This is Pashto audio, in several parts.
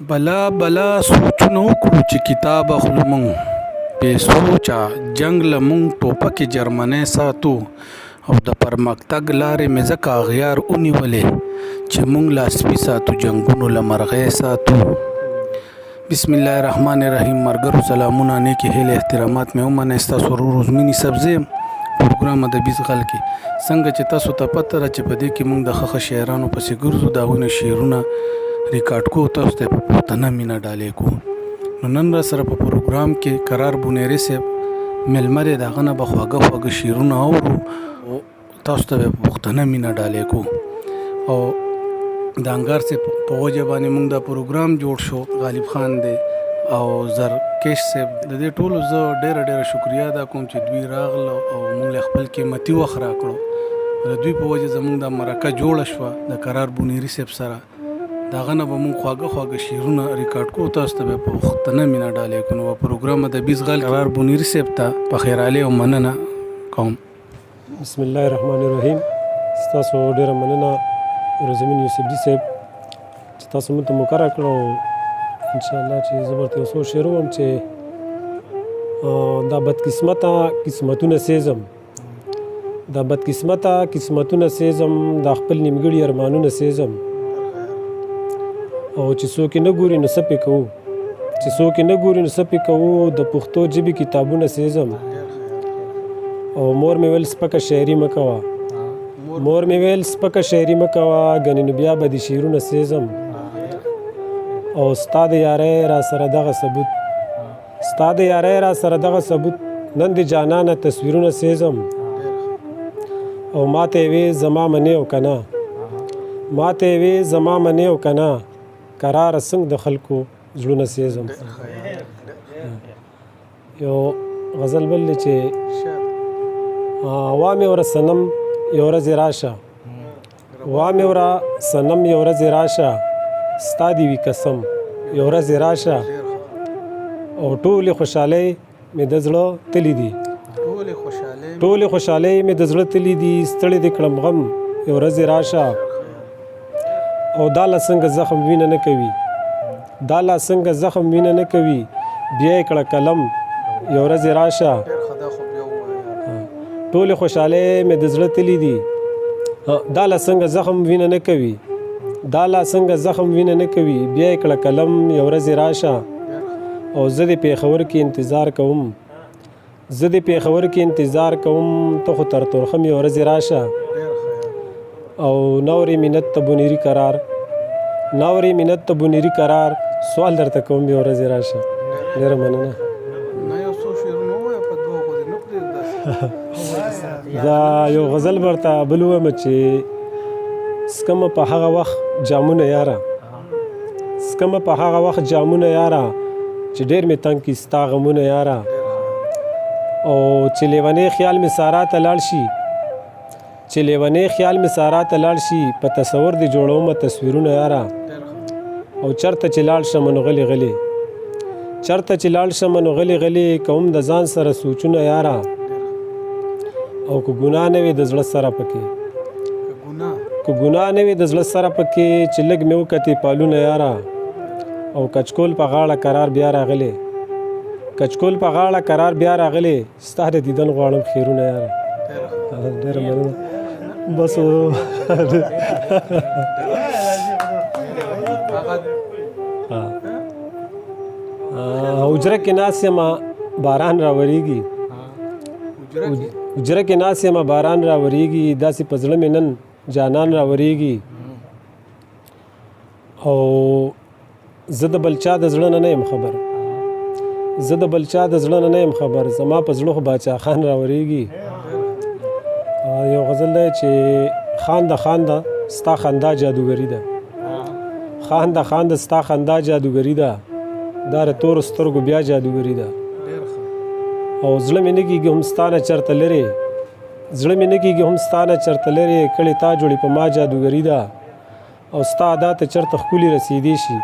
بلا بلا سوچونه وکړو چې کتاب اخلو مونږ بې سوچه جنګ له مونږ ټوپکې جرمنۍ ساتو او د پرمختګ لارې مې ځکه اغیار ونیولې چې مونږ لاسپي ساتو جنګونو له مرغۍ ساتو. بسم الله الرحمن الرحیم. مرګرو سلامونه نیکې هیلې احترامات مې ومنئ. ستاسو ورور عزمي صاحب یم پروګرام ادبي زغال کې. څنګه چې تاسو ته پته ده چې په دې کې مونږ د ښه شاعرانو پسې ګرځو، د هغوی نه شعرونه ریکارډ کوو، تاسو ته په پوښتنه مینه ډالۍ کوو. نو نن را سره په پروګرام کې قرار بونیری صاحب میلمه دی، د هغه نه به خواږه خواږه شعرونه اورو او تاسو ته به په پوښتنه مینه ډالۍ کوو. او د انګار صاحب په وجه باندې مونږ دا پروګرام جوړ شو. غالب خان دی او زرکش صاحب، د دې ټولو زه ډېره شکریا ادا کوم چې دوی راغله او مونږ له خپل قیمتي وخت راکړو. د دوی په وجه زمونږ دا مرکه جوړه شوه د قرار بونیری صاحب سره. د هغه نه به مونږ خواږه شعرونه ریکارډ کوو، تاسو ته به په پوښتنه مینه ډالۍ کوو. نو پروګرام ادبي زغال قرار بونیری صاحب ته په خیرحالۍ او مننه کوم. بسم الله الرحمن الرحیم. ستاسو ډېره مننه رضامین یوسفزي صاحب چې تاسو موږ ته مقرره کړه. انشاءالله چې زه به ورته یو څو شعر ووایم چې دا بدقسمته قسمتونه سېزم، دا بدقسمته قسمتونه سېزم، دا خپل نیمګړي ارمانونه سېزم، او چې څوک یې نه ګوري نو څه پې کوو، چې څوک یې نه ګوري نو څه پې کوو، د پښتو ژبې کتابونه سېزم. او مور مې ویل سپکه شاعري مه کوه، مور مې ویل سپکه شاعري مه کوه، ګنې نو بیا به دې شعرونه سېزم. او ستا د یارۍ را سره دغه ثبوت، ستا د یارۍ را سره دغه ثبوت، نن د جانانه تصویرونه سېزم. او ما ته یې وې زما منې او که نه، ما ته یې وې زما منې او که نه، قراره څنګه د خلکو زړونه سېزم. یو غزل بل دی چې وامې وره صنم یو ورځې راشه، وامې وره صنم یو ورځې راشه، ستا دې وي قسم یو ورځې راشه. او ټولې خوشحالۍ مې د زړه تلي دي، ټولې خوشحالۍ مې د زړه تلي دي، ستړی دې کړم غم یو ورځې راشه. او دا لا څنګه زخم وینه نه کوي، دا لا څنګه زخم وینه نه کوي، بیا یې کړه قلم یو ورځې راشه. ټولې خوشحالۍ مې د زړه تلي دي، دا لا څنګه زخم وینه نه کوي، دا لا څنګه زخم وینه نه کوي، بیا یې کړه قلم یو ورځې راشه. او زه دې پېښور کې انتظار کوم، زه دې پېښور کې انتظار کوم، ته خو تر تورخم یو ورځې راشه. او نورې مینت ته بونیری قرار، نورې مینت ته بونیری قرار، سوال درته کوم یو ورځې راشه. ډېره مننه. دا یو غزل ورته بل ووایم چې سکمه په هغه وخت جامونه یاره، سکمه په هغه وخت جامونه یاره، چې ډېر مې تنګ کي ستا غمونه یاره. او چې لیونی خیال مې سارا ته لاړ شي، چې لیونی خیال مې سارا ته لاړ شي، په تصور دې جوړومه تصویرونه یاره. او چرته چې لاړ شم نو غلې غلې، چرته چې لاړ شم نو غلې غلې، کوم د ځان سره سوچونه یاره. او که ګناه نه وي د زړه سره پکې، که ګناه نه وي د زړه سره پکې، چې لږ مې وکتې پالونه یاره. او کچکول په غاړه قرار بیا راغلی، کچکول په غاړه قرار بیا راغلی، ستا د دیدن غواړم خیرونه یاره. ډېره مننه. بس حجره کې ناست یمه باران راورېږي، حجره کې ناست یمه باران راورېږي، داسې په زړه مې نن جانان راورېږي. او زه د بل چا د زړه نه یم خبر، زه د بل چا د زړه نه یم خبر، زما په زړه خو باچا خان راورېږي. یو غزل دی چې خانده خانده ستا خندا جادوګري ده، خانده خانده ستا خندا جادوګري ده، دا د تورو سترګو بیا جادوګري ده. او زړه مې نه کېږي هم ستا نه چېرته لرې، زړه مې نه کېږي هم ستا نه چېرته لرې، کړې تا جوړې په ما جادوګري ده. او ستا ادا ته چېرته ښکلي رسېدی شي،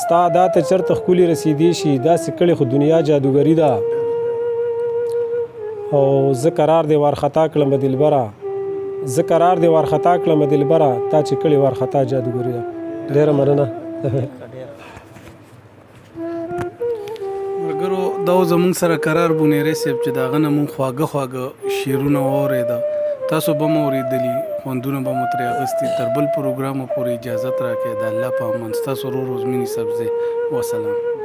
ستا ادا ته چېرته ښکلي رسېدی شي، داسې کړې خو دنیا جادوګري ده. او زه قرار دې وارخطا کړمه دلبره، زه قرار دې وارخطا کړمه دلبره، تا چې کړې وارخطا جادوګري ده. ډېره مننه. ملګرو دا زمونږ سره قرار بونیری صاحب چې د هغه نه مونږ خواږه شعرونه واورېده، تاسو به مو اورېدلي، خوندونه به مو ترې اخیستي. تر بل پروګرامه پورې اجازت راکړئ. د الله په امان ستاسو ورور عزمي یوسفزی. وسلام.